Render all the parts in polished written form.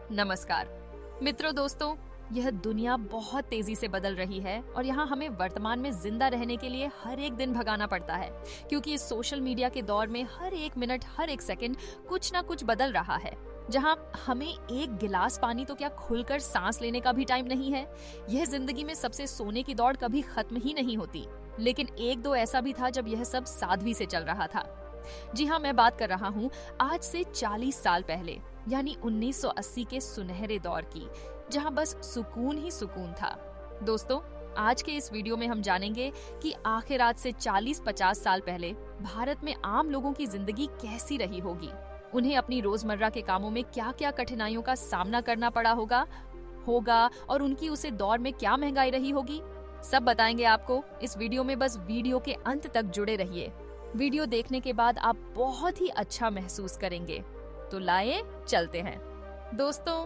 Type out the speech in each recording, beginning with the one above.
नमस्कार मित्रों, दोस्तों, यह दुनिया बहुत तेजी से बदल रही है और यहाँ हमें वर्तमान में जिंदा रहने के लिए हर एक दिन भगाना पड़ता है, क्योंकि इस सोशल मीडिया के दौर में हर एक मिनट, हर एक सेकंड कुछ ना कुछ बदल रहा है। जहाँ हमें एक गिलास पानी तो क्या खुलकर सांस लेने का भी टाइम नहीं है। यह जिंदगी में सबसे सोने की दौड़ कभी खत्म ही नहीं होती, लेकिन एक दो ऐसा भी था जब यह सब सादगी से चल रहा था। जी हाँ, मैं बात कर रहा हूँ आज से 40 साल पहले, यानी 1980 के सुनहरे दौर की, जहाँ बस सुकून ही सुकून था। दोस्तों, आज के इस वीडियो में हम जानेंगे कि आखिर आज से 40-50 साल पहले भारत में आम लोगों की जिंदगी कैसी रही होगी। उन्हें अपनी रोजमर्रा के कामों में क्या क्या कठिनाइयों का सामना करना पड़ा होगा और उनकी उसे दौर में क्या महंगाई रही होगी। सब बताएंगे आपको इस वीडियो में। बस वीडियो के अंत तक जुड़े रहिए। वीडियो देखने के बाद आप बहुत ही अच्छा महसूस करेंगे। तो लाए चलते हैं। दोस्तों,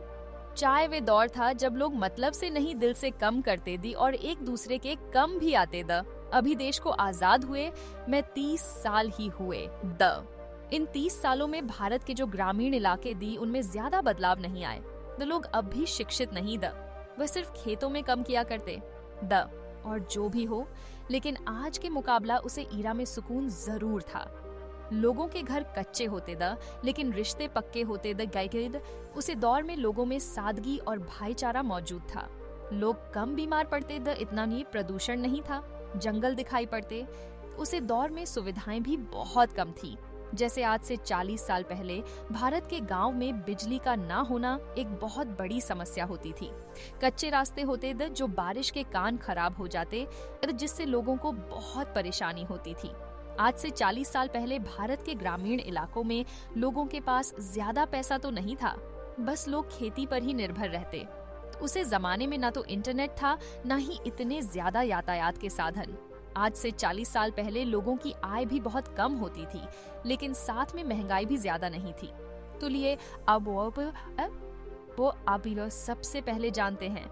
चाय वे दौर था जब लोग मतलब से नहीं दिल से कम करते दी और एक दूसरे के कम भी आते द। अभी देश को आजाद हुए मैं 30 साल ही हुए द। इन 30 सालों में भारत के जो ग्रामीण इलाके दी उनमें ज्यादा बदलाव नहीं आए। द लोग अब भी शिक्षित नहीं द, वह सिर्फ खेतों में कम किया करते द। और जो भी हो, लेकिन आज के मुकाबला उसे ईरा में सुकून जरूर था। लोगों के घर कच्चे होते द, लेकिन रिश्ते पक्के होते द गैद। उसे दौर में लोगों में सादगी और भाईचारा मौजूद था। लोग कम बीमार पड़ते द, इतना नहीं प्रदूषण नहीं था, जंगल दिखाई पड़ते। उसे दौर में सुविधाएं भी बहुत कम थी। जैसे आज से 40 साल पहले भारत के गांव में बिजली का ना होना एक बहुत बड़ी समस्या होती थी। कच्चे रास्ते होते द जो बारिश के कान खराब हो जाते, जिससे लोगों को बहुत परेशानी होती थी। आज से 40 साल पहले भारत के ग्रामीण इलाकों में लोगों के पास ज्यादा पैसा तो नहीं था, बस लोग खेती पर ही निर्भर रहते। उसे जमाने में ना तो इंटरनेट था, ना ही इतने ज्यादा यातायात के साधन। आज से 40 साल पहले लोगों की आय भी बहुत कम होती थी, लेकिन साथ में महंगाई भी ज्यादा नहीं थी। तो लिए अब सबसे पहले जानते हैं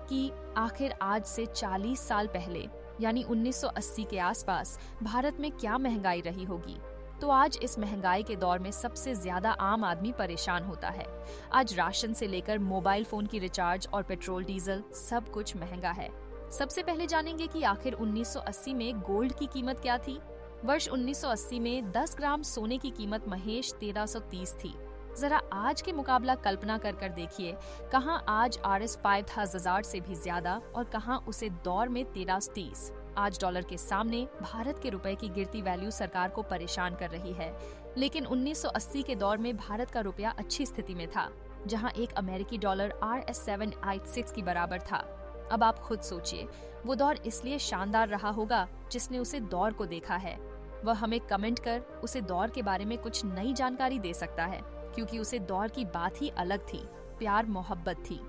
कि आखिर आज से 40 साल पहले, यानी 1980 के आसपास भारत में क्या महंगाई रही होगी। तो आज इस महंगाई के दौर में सबसे ज्यादा आम आदमी परेशान होता है। आज राशन से लेकर मोबाइल फोन की रिचार्ज और पेट्रोल डीजल सब कुछ महंगा है। सबसे पहले जानेंगे कि आखिर 1980 में गोल्ड की कीमत क्या थी। वर्ष 1980 में 10 ग्राम सोने की कीमत महेश 1330 थी। जरा आज के मुकाबला कल्पना कर देखिए, कहां आज RS 5000 से भी ज्यादा और कहां उसे दौर में 1330। आज डॉलर के सामने भारत के रुपए की गिरती वैल्यू सरकार को परेशान कर रही है, लेकिन 1980 के दौर में भारत का रुपया अच्छी स्थिति में था, जहां एक अमेरिकी डॉलर RS 786 की बराबर था। अब आप खुद सोचिए, वो दौर इसलिए शानदार रहा होगा जिसने उसे दौर को देखा है। वह हमें कमेंट कर उसे दौर के बारे में कुछ नई जानकारी दे सकता है, क्योंकि उसे दौर की बात ही अलग थी। प्यार मोहब्बत थी,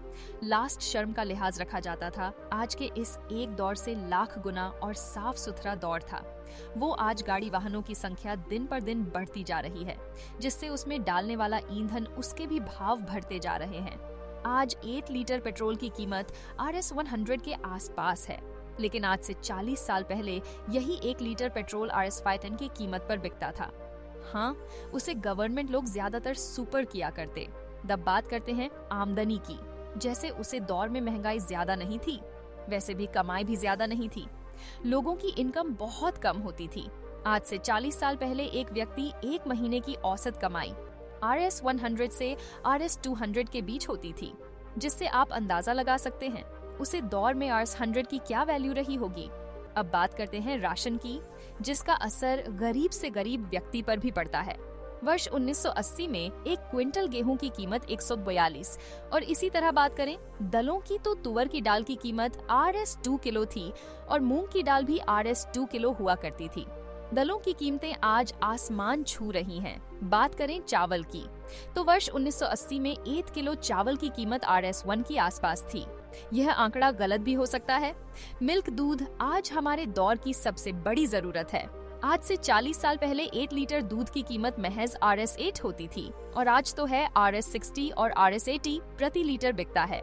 लास्ट शर्म का लिहाज रखा जाता था। आज के इस एक दौर से लाख गुना और साफ सुथरा दौर था। वो आज गाड़ी वाहनों की संख्या दिन पर दिन बढ़ती जा रही है, जिससे उसमें डालने वाला ईंधन उसके भी भाव बढ़ते जा रहे हैं। आज 1 लीटर पेट्रोल की कीमत RS 100 के आसपास है, लेकिन आज से 40 साल पहले यही 1 लीटर पेट्रोल RS 510 की कीमत पर बिकता था। हाँ, उसे गवर्नमेंट लोग ज्यादातर सुपर किया करते। तब बात करते हैं आमदनी की। जैसे उसे दौर में महंगाई ज्यादा नहीं थी, वैसे भी कमाई भी ज्यादा नहीं थी। लोगों की इनकम बहुत कम होती थी। आज से 40 साल पहले एक व्यक्ति एक महीने की औसत कमाई RS 100 से RS 200 के बीच होती थी, जिससे आप अंदाजा लगा सकते हैं उसे दौर में RS 100 की क्या वैल्यू रही होगी। अब बात करते हैं राशन की, जिसका असर गरीब से गरीब व्यक्ति पर भी पड़ता है। वर्ष 1980 में 1 क्विंटल गेहूं की कीमत 142 और इसी तरह बात करें दलों की तो तुअर की दाल की कीमत RS 2 किलो थी और मूंग की दाल भी RS 2 किलो हुआ करती थी। दलों की कीमतें आज आसमान छू रही हैं। बात करें चावल की, तो वर्ष 1980 में 1 किलो चावल की कीमत RS 1 की आसपास थी। यह आंकड़ा गलत भी हो सकता है। मिल्क दूध आज हमारे दौर की सबसे बड़ी जरूरत है। आज से 40 साल पहले 1 लीटर दूध की कीमत महज RS 8 होती थी और आज तो है RS 60 और RS 80 प्रति लीटर बिकता है।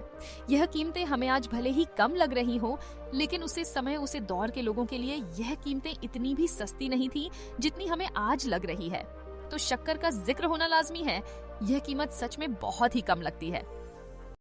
यह कीमतें हमें आज भले ही कम लग रही हो, लेकिन उसे दौर के लोगों के लिए यह कीमतें इतनी भी सस्ती नहीं थी जितनी हमें आज लग रही है। तो शक्कर का जिक्र होना लाजमी है, यह कीमत सच में बहुत ही कम लगती है।